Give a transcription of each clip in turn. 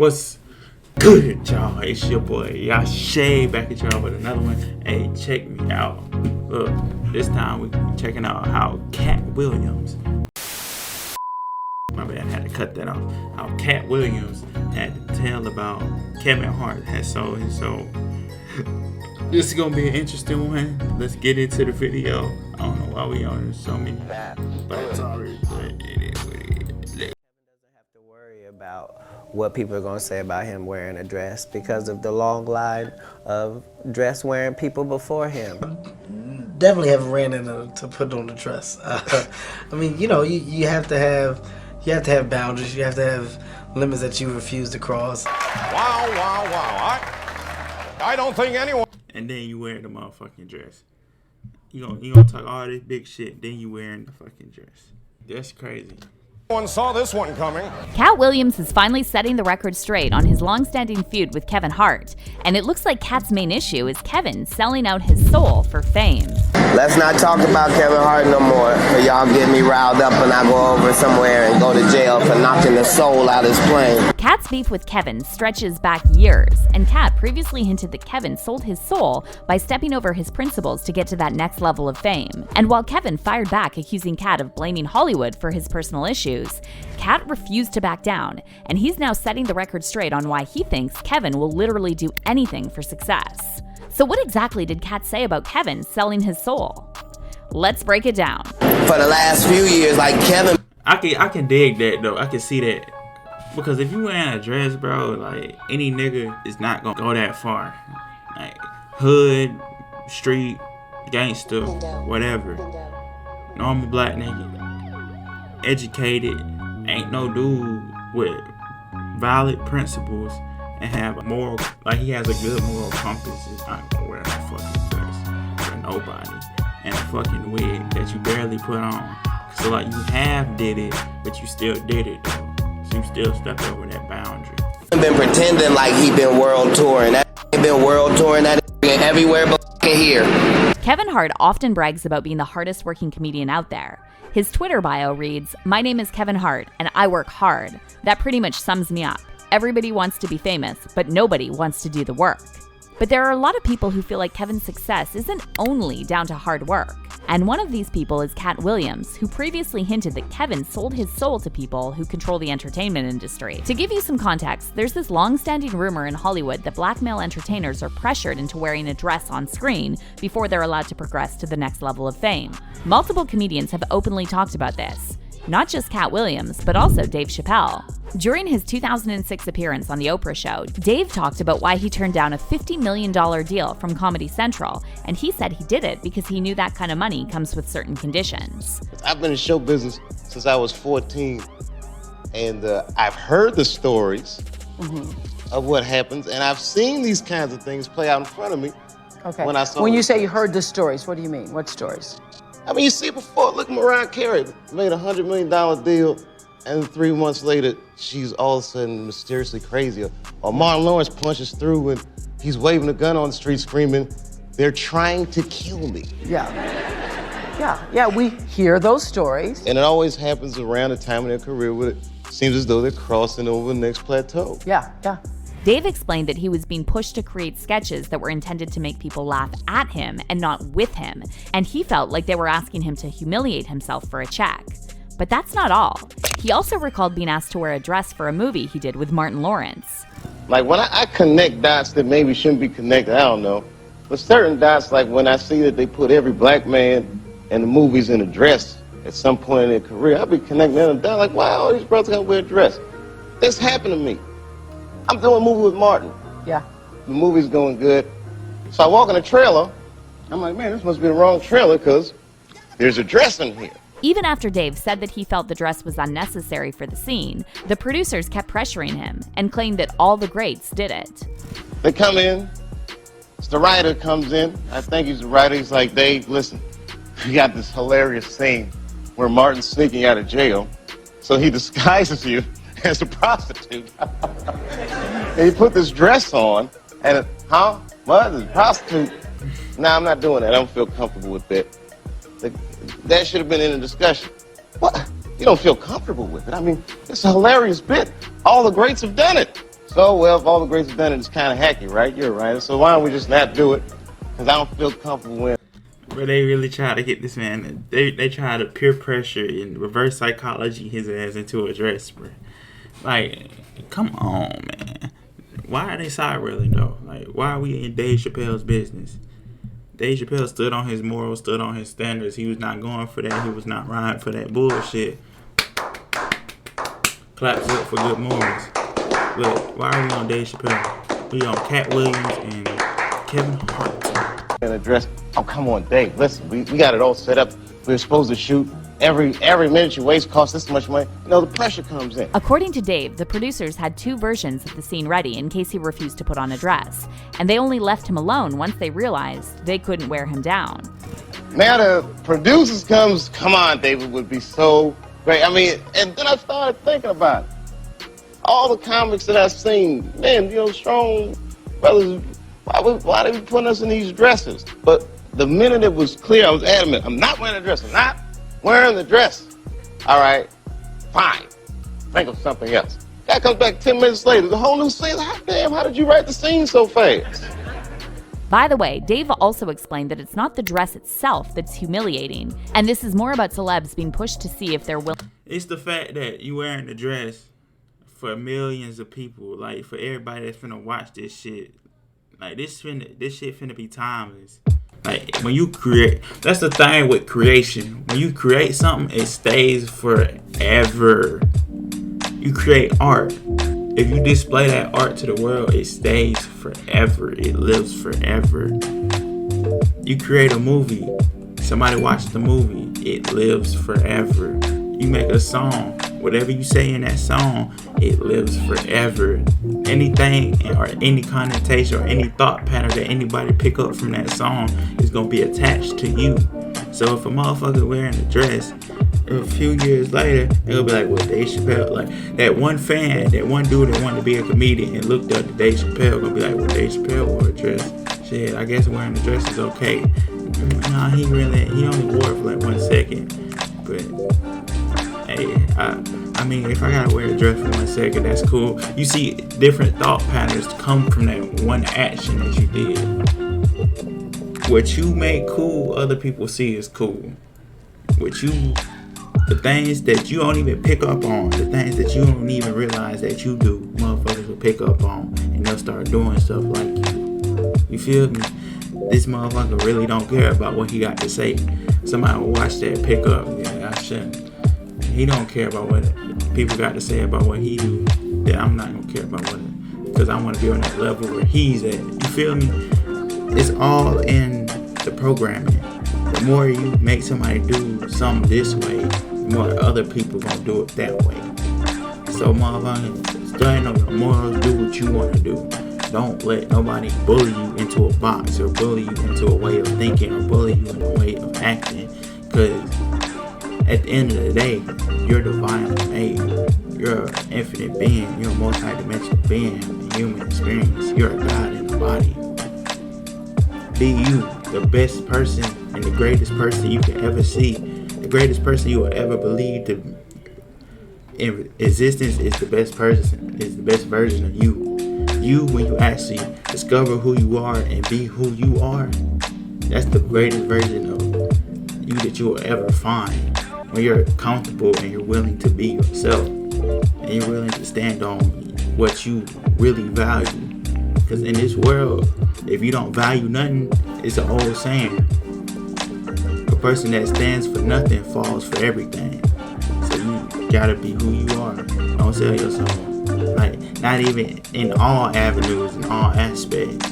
What's good, y'all? It's your boy Yashay back at y'all with another one. Hey, check me out. Look, this time we checking out how Katt Williams. My bad, I had to cut that off. How Katt Williams had to tell about Kevin Hart had sold his soul. This is gonna be an interesting one. Let's get into the video. I don't know why we on so many, but sorry, but it is what it is. About what people are going to say about him wearing a dress because of the long line of dress wearing people before him. Definitely haven't ran into to put on the dress. I mean, you know, you have to have boundaries. You have to have limits that you refuse to cross. Wow. I don't think anyone. And then you wear the motherfucking dress. You gonna talk all this big shit, then you wearing the fucking dress. That's crazy. One saw this one coming. Katt Williams is finally setting the record straight on his long-standing feud with Kevin Hart, and it looks like Katt's main issue is Kevin selling out his soul for fame. Let's not talk about Kevin Hart no more, or y'all get me riled up when I go over somewhere and go to jail for knocking the soul out of his plane. Katt's beef with Kevin stretches back years, and Katt previously hinted that Kevin sold his soul by stepping over his principles to get to that next level of fame. And while Kevin fired back accusing Katt of blaming Hollywood for his personal issues, Katt refused to back down, and he's now setting the record straight on why he thinks Kevin will literally do anything for success. So what exactly did Katt say about Kevin selling his soul? Let's break it down. For the last few years, like Kevin... I can dig that though. I can see that. Because if you wearing a dress, bro, like any nigga is not gonna go that far. Like hood, street, gangster, whatever. Normal black nigga. Educated, ain't no dude with valid principles and have a moral, like he has a good moral compass is not gonna wear a fucking dress for nobody and a fucking wig that you barely put on. So like you half did it, but you still did it though. So you still stepped over that boundary. Been pretending like he been world touring. That been world touring. That been everywhere but here. Kevin Hart often brags about being the hardest working comedian out there. His Twitter bio reads, "My name is Kevin Hart, and I work hard. That pretty much sums me up. Everybody wants to be famous, but nobody wants to do the work." But there are a lot of people who feel like Kevin's success isn't only down to hard work. And one of these people is Katt Williams, who previously hinted that Kevin sold his soul to people who control the entertainment industry. To give you some context, there's this long-standing rumor in Hollywood that black male entertainers are pressured into wearing a dress on screen before they're allowed to progress to the next level of fame. Multiple comedians have openly talked about this. Not just Katt Williams, but also Dave Chappelle. During his 2006 appearance on The Oprah Show, Dave talked about why he turned down a $50 million deal from Comedy Central, and he said he did it because he knew that kind of money comes with certain conditions. I've been in show business since I was 14, and I've heard the stories of what happens, and I've seen these kinds of things play out in front of me. Okay. When you say you heard the stories, what do you mean? What stories? I mean, you see it before. Look, Mariah Carey made a $100 million deal, and 3 months later, she's all of a sudden mysteriously crazy. Or Martin Lawrence punches through and he's waving a gun on the street screaming, "They're trying to kill me." Yeah, we hear those stories. And it always happens around the time of their career where it seems as though they're crossing over the next plateau. Yeah. Dave explained that he was being pushed to create sketches that were intended to make people laugh at him and not with him, and he felt like they were asking him to humiliate himself for a check. But that's not all. He also recalled being asked to wear a dress for a movie he did with Martin Lawrence. Like when I connect dots that maybe shouldn't be connected, I don't know. But certain dots, like when I see that they put every black man in the movies in a dress at some point in their career, I'll be connecting them down like, wow, all these brothers gotta wear a dress. This happened to me. I'm doing a movie with Martin. Yeah. The movie's going good. So I walk in a trailer. I'm like, man, this must be the wrong trailer because there's a dress in here. Even after Dave said that he felt the dress was unnecessary for the scene, the producers kept pressuring him and claimed that all the greats did it. They come in. The writer comes in. I think he's the writer. He's like, Dave, listen, we got this hilarious scene where Martin's sneaking out of jail. So he disguises you as a prostitute. And he put this dress on, and what? A prostitute? Nah, I'm not doing that. I don't feel comfortable with that. That should have been in the discussion. What? You don't feel comfortable with it? I mean, it's a hilarious bit. All the greats have done it. So, well, if all the greats have done it, it's kind of hacky, right? You're right. So why don't we just not do it? Because I don't feel comfortable with it. But they really try to get this man. They try to peer pressure and reverse psychology his ass into a dress, bro. Like, come on, man. Why are they side railing though? Like, why are we in Dave Chappelle's business? Dave Chappelle stood on his morals, stood on his standards. He was not going for that. He was not riding for that bullshit. Claps up for good morals. But why are we on Dave Chappelle? We on Katt Williams and Kevin Hart. And address. Oh, come on, Dave. Listen, we got it all set up. We're supposed to shoot. Every minute you waste costs this much money. You know, the pressure comes in. According to Dave, the producers had 2 versions of the scene ready in case he refused to put on a dress, and they only left him alone once they realized they couldn't wear him down. Now the producers come on, David would be so great. I mean, and then I started thinking about it. All the comics that I've seen, man, you know, strong brothers, why they be putting us in these dresses? But the minute it was clear, I was adamant, I'm not wearing a dress, I'm not wearing the dress. All right, fine. Think of something else. Guy comes back 10 minutes later, the whole new scene. Like, damn, how did you write the scene so fast? By the way, Dave also explained that it's not the dress itself that's humiliating, and this is more about celebs being pushed to see if they're willing. It's the fact that you wearing the dress for millions of people, like for everybody that's finna watch this shit. Like this shit finna be timeless. Like when you create, that's the thing with creation. When you create something, it stays forever. You create art. If you display that art to the world, it stays forever. It lives forever. You create a movie. Somebody watches the movie. It lives forever. You make a song. Whatever you say in that song, it lives forever. Anything or any connotation or any thought pattern that anybody pick up from that song is going to be attached to you. So if a motherfucker wearing a dress, a few years later, they'll be like, well, Dave Chappelle, like that one fan, that one dude that wanted to be a comedian and looked up to Dave Chappelle, gonna be like, well, Dave Chappelle wore a dress. Shit, I guess wearing a dress is okay. Nah, he only wore it for like 1 second. But hey, I mean, if I gotta wear a dress for 1 second, that's cool. You see different thought patterns come from that one action that you did. What you make cool, other people see is cool. The things that you don't even pick up on, the things that you don't even realize that you do, motherfuckers will pick up on, and they'll start doing stuff like you. You feel me? This motherfucker really don't care about what he got to say. Somebody will watch that, pick up. Yeah, I shouldn't. He don't care about what people got to say about what he do. Yeah, I'm not gonna care about what, because I want to be on that level where he's at. You feel me? It's all in the programming. The more you make somebody do something this way, the more other people gonna do it that way. So motherfucker, stand on your morals, do what you want to do. Don't let nobody bully you into a box or bully you into a way of thinking or bully you in a way of acting. Because at the end of the day, you're divinely made. You're an infinite being. You're a multi-dimensional being, a human experience. You're a God in a body. Be you, the best person and the greatest person you can ever see. The greatest person you will ever believe to in existence is the best person, is the best version of you. You, when you actually discover who you are and be who you are, that's the greatest version of you that you will ever find. When you're comfortable and you're willing to be yourself and you're willing to stand on what you really value. Because in this world, if you don't value nothing, it's an old saying. A person that stands for nothing falls for everything. So you gotta be who you are. Don't sell your soul. Like, not even in all avenues, in all aspects.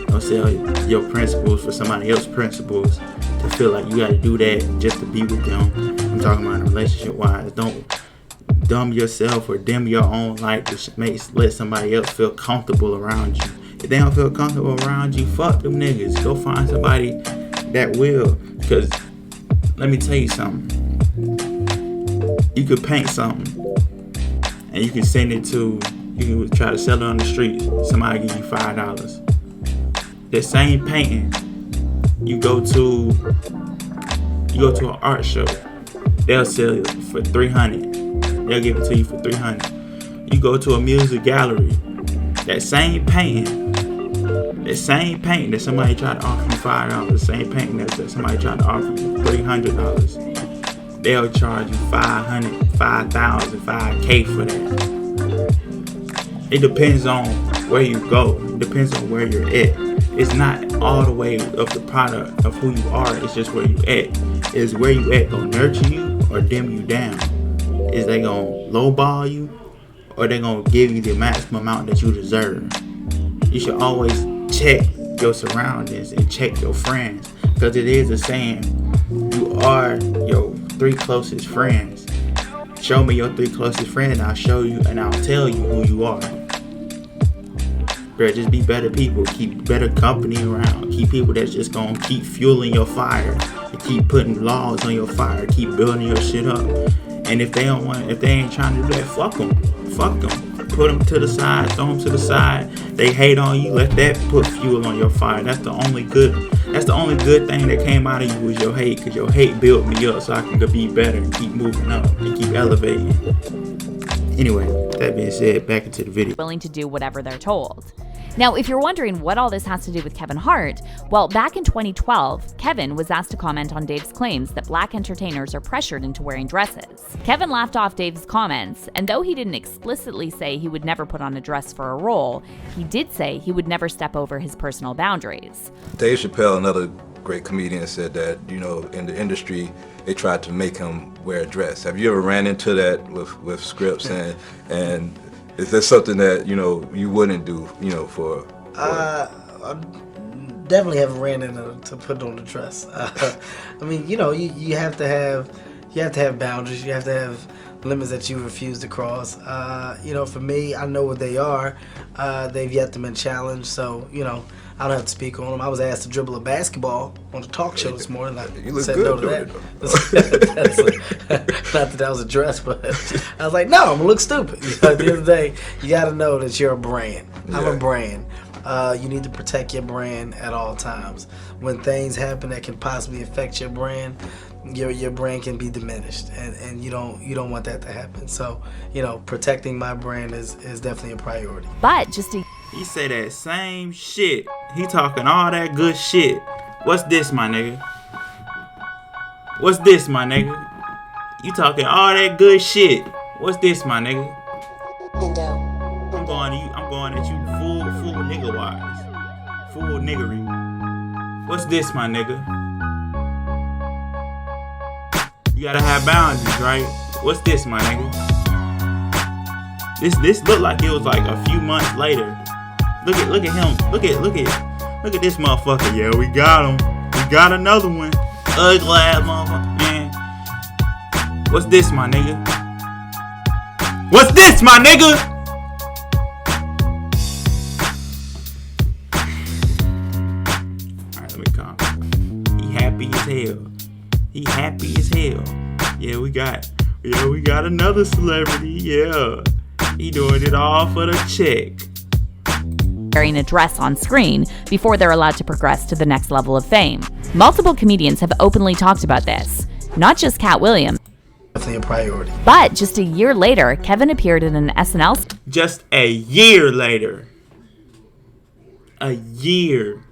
Don't sell your principles for somebody else's principles to feel like you gotta do that just to be with them. I'm talking about relationship-wise. Don't dumb yourself or dim your own light to let somebody else feel comfortable around you. If they don't feel comfortable around you, fuck them niggas. Go find somebody that will. Because let me tell you something. You could paint something and you can send it to, you can try to sell it on the street. Somebody give you $5. That same painting, you go to an art show. They'll sell it for $300. They'll give it to you for $300. You go to a music gallery. that same painting that somebody tried to offer you $5, the same painting that somebody tried to offer you $300, they'll charge you $500, $5,000, $5K for that. It depends on where you go. It depends on where you're at. It's not all the way of the product of who you are. It's just where you at. Is where you at gonna nurture you or dim you down? Is they gonna lowball you or they gonna give you the maximum amount that you deserve? You should always check your surroundings and check your friends, because it is a saying, you are your 3 closest friends. Show me your 3 closest friends and I'll show you and I'll tell you who you are. Bro, just be better people. Keep better company around. Keep people that's just gonna keep fueling your fire. And keep putting logs on your fire. Keep building your shit up. And if they ain't trying to do that, fuck them. Fuck them. Put them to the side. Throw them to the side. They hate on you. Let that put fuel on your fire. That's the only good thing that came out of you was your hate. Because your hate built me up so I can be better and keep moving up and keep elevating. Anyway, that being said, back into the video. Willing to do whatever they're told. Now, if you're wondering what all this has to do with Kevin Hart, well, back in 2012, Kevin was asked to comment on Dave's claims that black entertainers are pressured into wearing dresses. Kevin laughed off Dave's comments, and though he didn't explicitly say he would never put on a dress for a role, he did say he would never step over his personal boundaries. Dave Chappelle, another great comedian, said that, you know, in the industry, they tried to make him wear a dress. Have you ever ran into that with scripts, and is that something that, you know, you wouldn't do, you know, for I definitely haven't ran into to put on the dress. I mean, you know, you have to have boundaries. You have to have limits that you refuse to cross. You know, for me, I know what they are. They've yet to been challenged, so you know, I don't have to speak on them. I was asked to dribble a basketball on the talk show this morning. You look good no to that. Not that was a dress, but I was like, no, I'm gonna look stupid. You know, at the end of the day, you got to know that you're a brand. I'm a brand. You need to protect your brand at all times. When things happen that can possibly affect your brand, your brand can be diminished, and you don't want that to happen. So, you know, protecting my brand is definitely a priority. But just to He say that same shit. He talking all that good shit. What's this, my nigga? What's this, my nigga? You talking all that good shit. What's this, my nigga? I'm going at you full nigga wise. Full niggery. What's this, my nigga? You gotta have boundaries, right? What's this, my nigga? This looked like it was like a few months later. Look at him. Look at this motherfucker. Yeah, we got him. We got another one. Ugly ass motherfucker, man. What's this, my nigga? What's this, my nigga? Alright, let me calm. He happy as hell. He happy as hell. Yeah, we got another celebrity. Yeah. He doing it all for the check. wearing a dress on screen before they're allowed to progress to the next level of fame. Multiple comedians have openly talked about this, not just Katt Williams. Definitely a priority. But just a year later, Kevin appeared in an SNL. Just a year later. A year.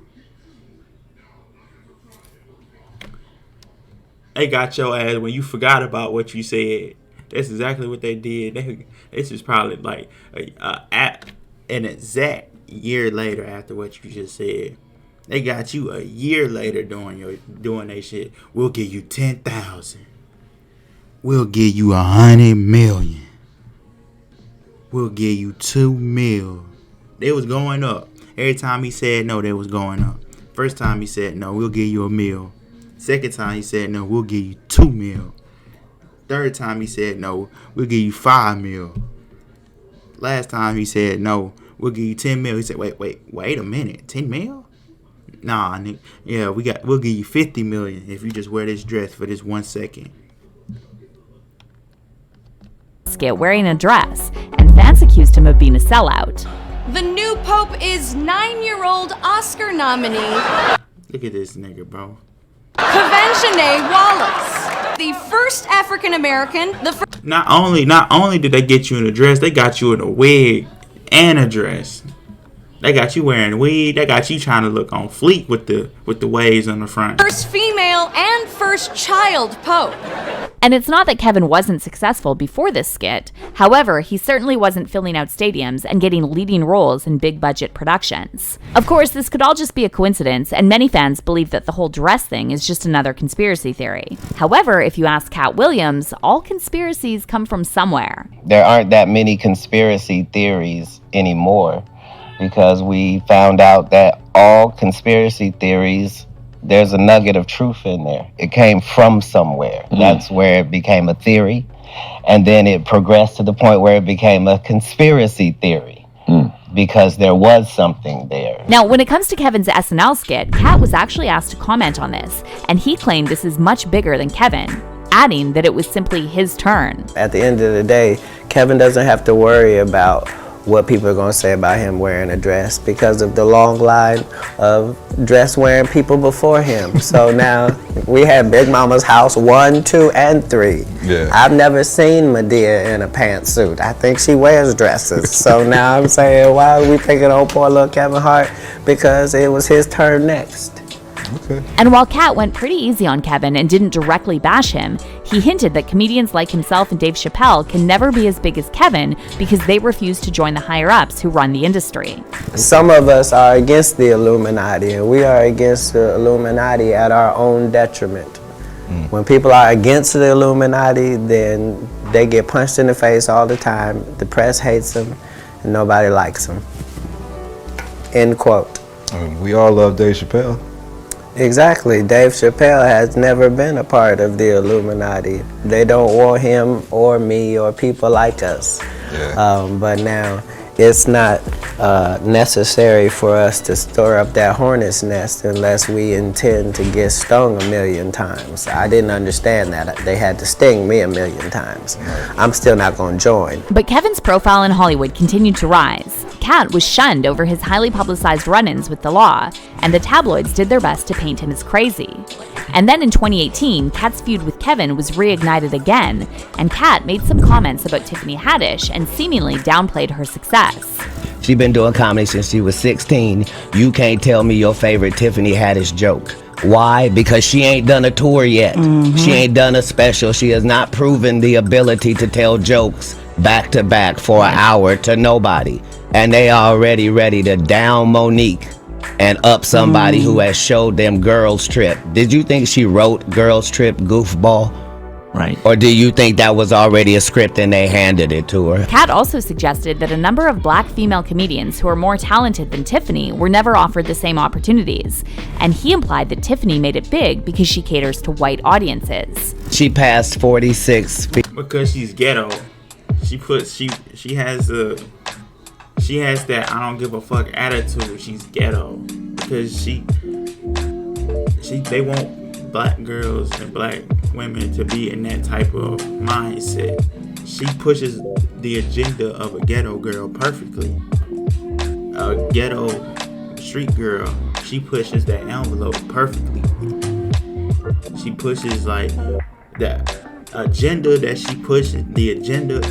They got your ass when you forgot about what you said. That's exactly what they did. This is probably like an exact year later after what you just said. They got you a year later doing their shit. We'll give you 10,000. We'll give you 100 million. We'll give you 2 mil. They was going up. Every time he said no, they was going up. First time he said no, we'll give you 1 mil. Second time he said no, we'll give you 2 mil. Third time he said no, we'll give you 5 mil. Last time he said no, we'll give you 10 mil. He said, wait a minute, 10 mil? Nah, nigga. Yeah, we'll give you 50 million if you just wear this dress for this 1 second. Skit wearing a dress, and fans accused him of being a sellout. The new Pope is 9-year-old Oscar nominee Look at this nigga, bro. Kavanjane Wallace, the first African American. Not only did they get you in a dress, they got you in a wig and a dress. They got you wearing weed. They got you trying to look on fleek with the waves on the front. First female and first child Pope. And it's not that Kevin wasn't successful before this skit. However, he certainly wasn't filling out stadiums and getting leading roles in big-budget productions. Of course, this could all just be a coincidence, and many fans believe that the whole dress thing is just another conspiracy theory. However, if you ask Katt Williams, all conspiracies come from somewhere. There aren't that many conspiracy theories anymore because we found out that all conspiracy theories, there's a nugget of truth in there. It came from somewhere. That's where it became a theory. And then it progressed to the point where it became a conspiracy theory because there was something there. Now, when it comes to Kevin's SNL skit, Katt was actually asked to comment on this, and he claimed this is much bigger than Kevin, adding that it was simply his turn. At the end of the day, Kevin doesn't have to worry about what people are going to say about him wearing a dress because of the long line of dress wearing people before him. So now we had Big Mama's house 1, 2, and 3. Yeah. I've never seen Medea in a pantsuit. I think she wears dresses. So now I'm saying, why are we picking on poor little Kevin Hart? Because it was his turn next. Okay. And while Katt went pretty easy on Kevin and didn't directly bash him, he hinted that comedians like himself and Dave Chappelle can never be as big as Kevin because they refuse to join the higher-ups who run the industry. Some of us are against the Illuminati, and we are against the Illuminati at our own detriment. When people are against the Illuminati, then they get punched in the face all the time. The press hates them, and nobody likes them. End quote. We all love Dave Chappelle. Exactly. Dave Chappelle has never been a part of the Illuminati. They don't want him or me or people like us. Yeah. But now it's not necessary for us to store up that hornet's nest unless we intend to get stung 1,000,000 times. I didn't understand that. They had to sting me 1,000,000 times. I'm still not going to join. But Kevin's profile in Hollywood continued to rise. Katt was shunned over his highly publicized run-ins with the law, and the tabloids did their best to paint him as crazy. And then in 2018, Katt's feud with Kevin was reignited again, and Katt made some comments about Tiffany Haddish and seemingly downplayed her success. She been doing comedy since she was 16. You can't tell me your favorite Tiffany Haddish joke. Why? Because she ain't done a tour yet. She ain't done a special. She has not proven the ability to tell jokes back to back for an hour to nobody. And they already ready to down Monique and up somebody who has showed them Girls Trip. Did you think she wrote Girls Trip, goofball? Right. Or do you think that was already a script and they handed it to her? Katt also suggested that a number of black female comedians who are more talented than Tiffany were never offered the same opportunities, and he implied that Tiffany made it big because she caters to white audiences. She passed 46 feet. Because she's ghetto. She has that I don't give a fuck attitude. She's ghetto because they want black girls and black women to be in that type of mindset. She pushes the agenda of a ghetto girl perfectly. A ghetto street girl, she pushes that envelope perfectly. She pushes like the agenda that she pushes, the agenda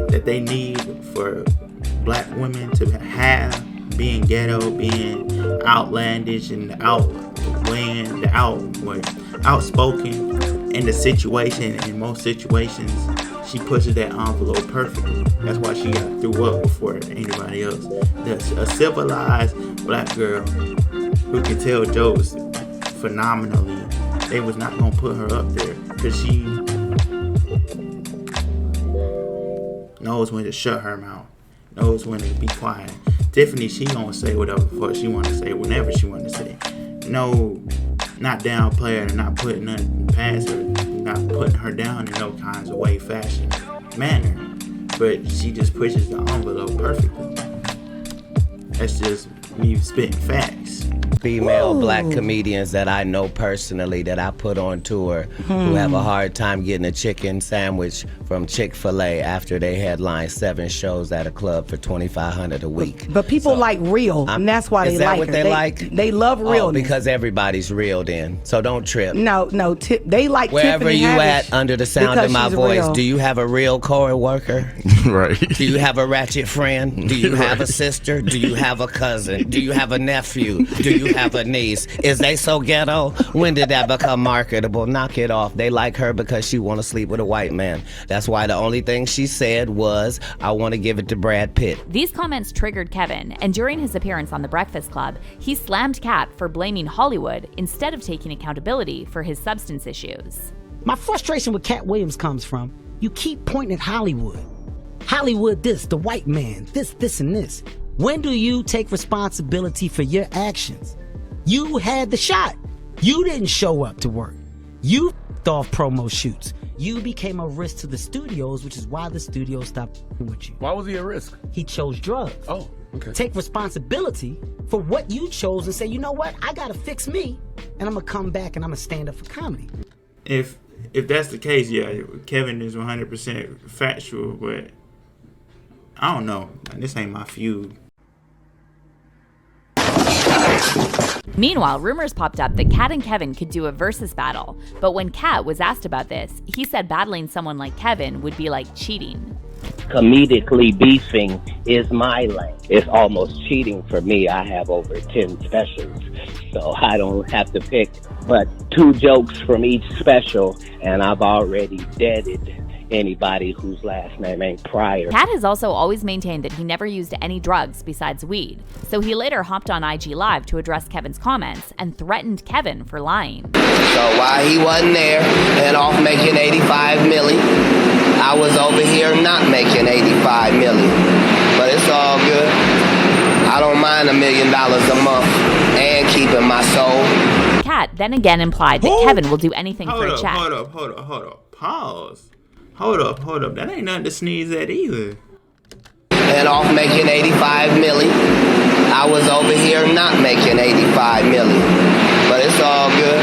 that they need for black women to have, being ghetto, being outlandish and outspoken in the situation. In most situations, she pushes that envelope perfectly. That's why she got through up before anybody else. A civilized black girl who can tell jokes phenomenally, they was not gonna put her up there because she knows when to shut her mouth, knows when to be quiet. Tiffany, she gonna say whatever the fuck she wanna say whenever she wanna say. No, not downplay her, not putting nothing past her, not putting her down in no kinds of way, fashion, manner. But she just pushes the envelope perfectly. That's just me spitting facts. Female black comedians that I know personally that I put on tour who have a hard time getting a chicken sandwich from Chick-fil-A after they headline 7 shows at a club for $2,500 a week. But people like real, and that's why they like her. Is that what they like? They love realness. Oh, because everybody's real then. So don't trip. No, they like wherever Tiffany you Haddish at under the sound of my voice, real. do you have a real co-worker? Right. Do you have a ratchet friend? Do you have a sister? Do you have a cousin? Do you have a nephew? Do you have a niece? Is they so ghetto? When did that become marketable? Knock it off. They like her because she want to sleep with a white man. That's why the only thing she said was, I want to give it to Brad Pitt. These comments triggered Kevin, and during his appearance on The Breakfast Club, he slammed Katt for blaming Hollywood instead of taking accountability for his substance issues. My frustration with Katt Williams comes from, you keep pointing at Hollywood. Hollywood this, the white man, this, and this. When do you take responsibility for your actions? You had the shot. You didn't show up to work. You f***ed off promo shoots. You became a risk to the studios, which is why the studios stopped with you. Why was he a risk? He chose drugs. Oh, okay. Take responsibility for what you chose and say, you know what? I gotta fix me, and I'm gonna come back and I'm gonna stand up for comedy. If that's the case, yeah, Kevin is 100% factual, but I don't know. This ain't my feud. Meanwhile, rumors popped up that Katt and Kevin could do a versus battle, but when Katt was asked about this, he said battling someone like Kevin would be like cheating. Comedically beefing is my lane. It's almost cheating for me. I have over 10 specials, so I don't have to pick but 2 jokes from each special, and I've already deaded anybody whose last name ain't Pryor. Katt has also always maintained that he never used any drugs besides weed, so he later hopped on IG Live to address Kevin's comments and threatened Kevin for lying. So while he wasn't there and off making 85 milli, I was over here not making 85 milli. But it's all good. I don't mind $1 million a month and keeping my soul. Katt then again implied that Kevin will do anything for a check. Hold up. Pause. Hold up. That ain't nothing to sneeze at either. And off making 85 milli, I was over here not making 85 milli. But it's all good.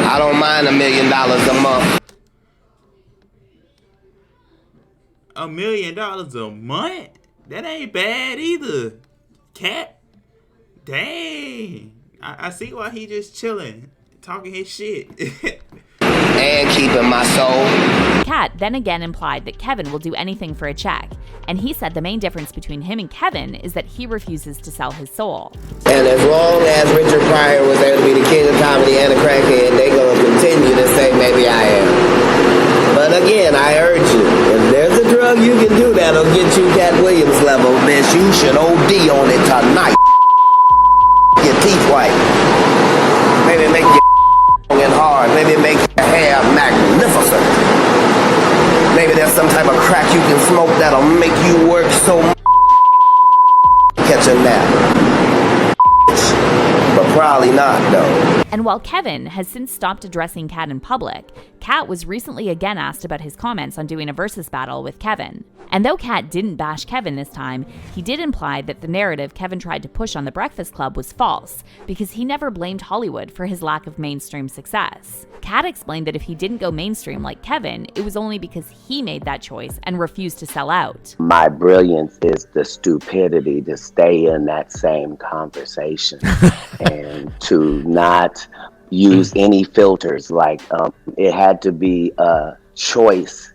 I don't mind $1 million a month. $1 million a month? That ain't bad either. Katt? Dang. I see why he just chilling, talking his shit. And keeping my soul. Katt then again implied that Kevin will do anything for a check, and he said the main difference between him and Kevin is that he refuses to sell his soul. And as long as Richard Pryor was there to be the king of comedy and a crackhead, they gonna continue to say maybe I am. But again, I urge you, if there's a drug you can do that'll get you Katt Williams level, bitch, you should OD on it tonight. Your teeth white. Maybe make your and hard. Maybe make your hair magnificent. Maybe there's some type of crack you can smoke that'll make you work so catch a nap. But probably not, though. And while Kevin has since stopped addressing Katt in public, Katt was recently again asked about his comments on doing a versus battle with Kevin. And though Katt didn't bash Kevin this time, he did imply that the narrative Kevin tried to push on The Breakfast Club was false, because he never blamed Hollywood for his lack of mainstream success. Katt explained that if he didn't go mainstream like Kevin, it was only because he made that choice and refused to sell out. My brilliance is the stupidity to stay in that same conversation and to not use any filters. Like it had to be a choice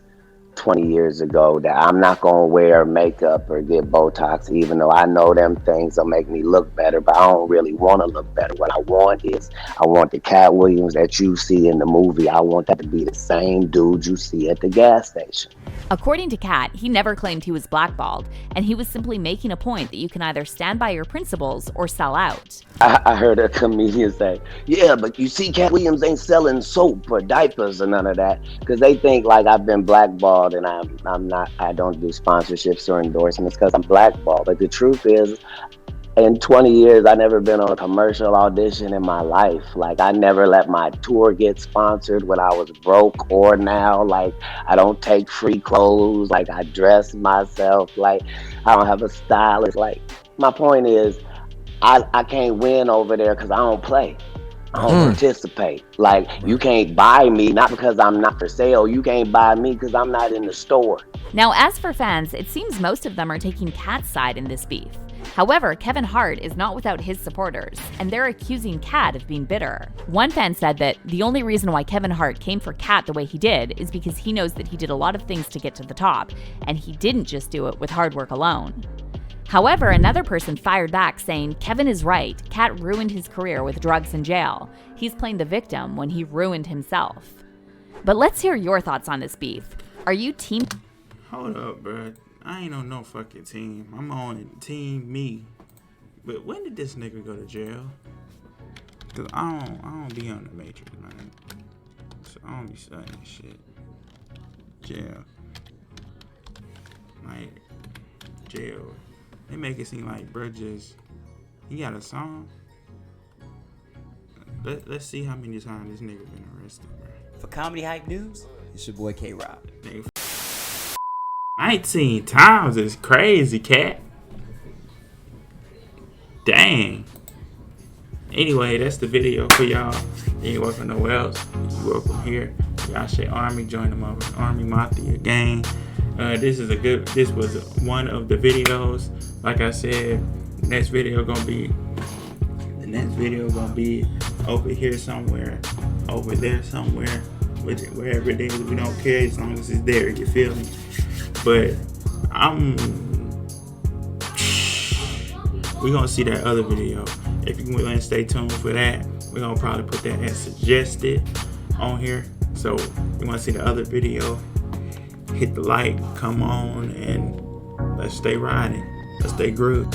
20 years ago that I'm not gonna wear makeup or get Botox, even though I know them things will make me look better, but I don't really want to look better. What I want the Katt Williams that you see in the movie. I want that to be the same dude you see at the gas station. According to Katt, he never claimed he was blackballed, and he was simply making a point that you can either stand by your principles or sell out. I heard a comedian say, yeah, but you see, Katt Williams ain't selling soap or diapers or none of that, because they think like I've been blackballed and I'm not. I don't do sponsorships or endorsements because I'm blackballed. But the truth is, in 20 years, I never been on a commercial audition in my life. Like, I never let my tour get sponsored when I was broke or now. Like, I don't take free clothes. Like, I dress myself. Like, I don't have a stylist. Like, my point is, I can't win over there because I don't play. I don't participate. Like, you can't buy me, not because I'm not for sale. You can't buy me because I'm not in the store. Now, as for fans, it seems most of them are taking Katt's side in this beef. However, Kevin Hart is not without his supporters, and they're accusing Katt of being bitter. One fan said that the only reason why Kevin Hart came for Katt the way he did is because he knows that he did a lot of things to get to the top, and he didn't just do it with hard work alone. However, another person fired back saying Kevin is right, Katt ruined his career with drugs and jail. He's playing the victim when he ruined himself. But let's hear your thoughts on this beef. Are you team... Hold up, bro. I ain't on no fucking team. I'm on team me. But when did this nigga go to jail? Cause I don't be on the Matrix, man. So I don't be studying shit. Jail. Like, jail. They make it seem like bro just, he got a song. Let's see how many times this nigga been arrested, bro. For Comedy Hype News, it's your boy K-Rob. 19 times is crazy, Katt. Dang. Anyway, that's the video for y'all. You ain't welcome nowhere else. You welcome here. Y'all say Army, join them over Army Mafia gang. This was one of the videos. Like I said, the next video gonna be over here somewhere, over there somewhere, wherever it is. We don't care as long as it's there. You feel me? But we're gonna see that other video. If you want to stay tuned for that, we're gonna probably put that as suggested on here. So you want to see the other video, hit the like, come on, and let's stay riding. Let's stay grooved.